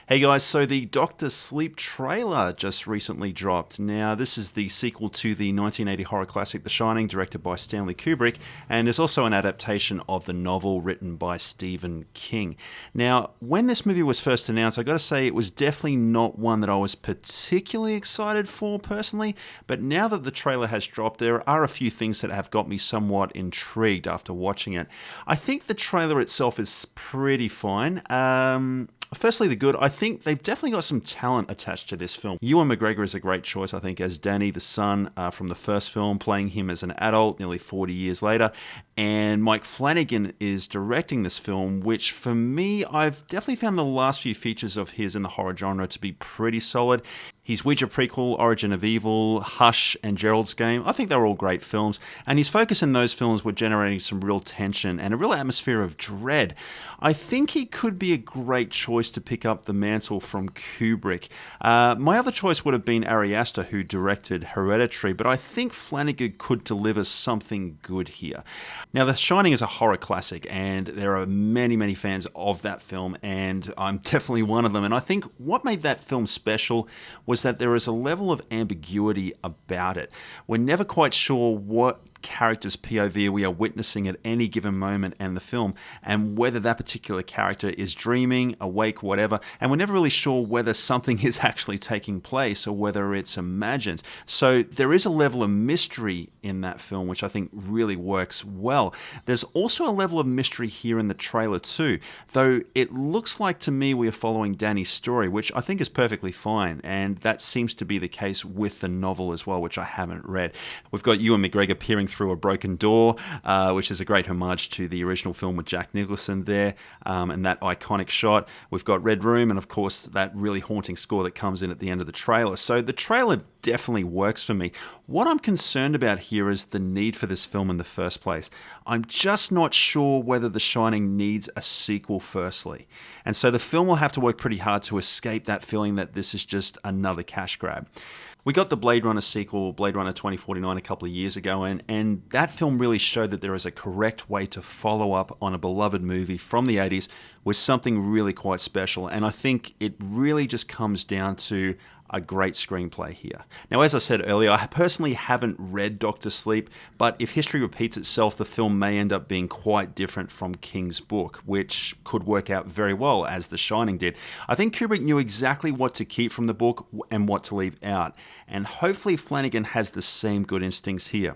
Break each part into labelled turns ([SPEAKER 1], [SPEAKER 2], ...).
[SPEAKER 1] Hey guys, so the Doctor Sleep trailer just recently dropped. Now, this is the sequel to the 1980 horror classic The Shining, directed by Stanley Kubrick, and is also an adaptation of the novel written by Stephen King. Now, when this movie was first announced, I gotta say it was definitely not one that I was particularly excited for personally, but now that the trailer has dropped, there are a few things that have got me somewhat intrigued after watching it. I think the trailer itself is pretty fine. Firstly, the good. I think they've definitely got some talent attached to this film. Ewan McGregor is a great choice, I think, as Danny, the son from the first film, playing him as an adult nearly 40 years later. And Mike Flanagan is directing this film, which for me, I've definitely found the last few features of his in the horror genre to be pretty solid. His Ouija prequel, Origin of Evil, Hush, and Gerald's Game, I think they're all great films, and his focus in those films were generating some real tension and a real atmosphere of dread. I think he could be a great choice to pick up the mantle from Kubrick. My other choice would have been Ari Aster, who directed Hereditary, but I think Flanagan could deliver something good here. Now, The Shining is a horror classic, and there are many, many fans of that film, and I'm definitely one of them. And I think what made that film special was that there is a level of ambiguity about it. We're never quite sure what character's POV we are witnessing at any given moment in the film, and whether that particular character is dreaming, awake, whatever, and we're never really sure whether something is actually taking place or whether it's imagined. So there is a level of mystery in that film which I think really works well. There's also a level of mystery here in the trailer too, though it looks like to me we are following Danny's story, which I think is perfectly fine, and that seems to be the case with the novel as well, which I haven't read. We've got Ewan McGregor peering through a broken door, which is a great homage to the original film with Jack Nicholson there, and that iconic shot. We've got Red Room, and of course that really haunting score that comes in at the end of the trailer. So the trailer definitely works for me. What I'm concerned about here is the need for this film in the first place. I'm just not sure whether The Shining needs a sequel firstly. And so the film will have to work pretty hard to escape that feeling that this is just another cash grab. We got the Blade Runner sequel, Blade Runner 2049, a couple of years ago, and that film really showed that there is a correct way to follow up on a beloved movie from the 80s with something really quite special. And I think it really just comes down to a great screenplay here. Now, as I said earlier, I personally haven't read Doctor Sleep, but if history repeats itself, the film may end up being quite different from King's book, which could work out very well, as The Shining did. I think Kubrick knew exactly what to keep from the book and what to leave out, and hopefully Flanagan has the same good instincts here.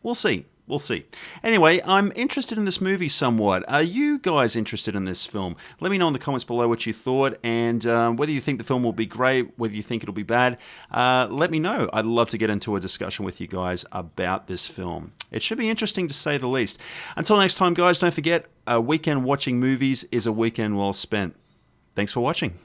[SPEAKER 1] We'll see. We'll see. Anyway, I'm interested in this movie somewhat. Are you guys interested in this film? Let me know in the comments below what you thought, and whether you think the film will be great, whether you think it'll be bad. Let me know. I'd love to get into a discussion with you guys about this film. It should be interesting to say the least. Until next time, guys, don't forget, a weekend watching movies is a weekend well spent. Thanks for watching.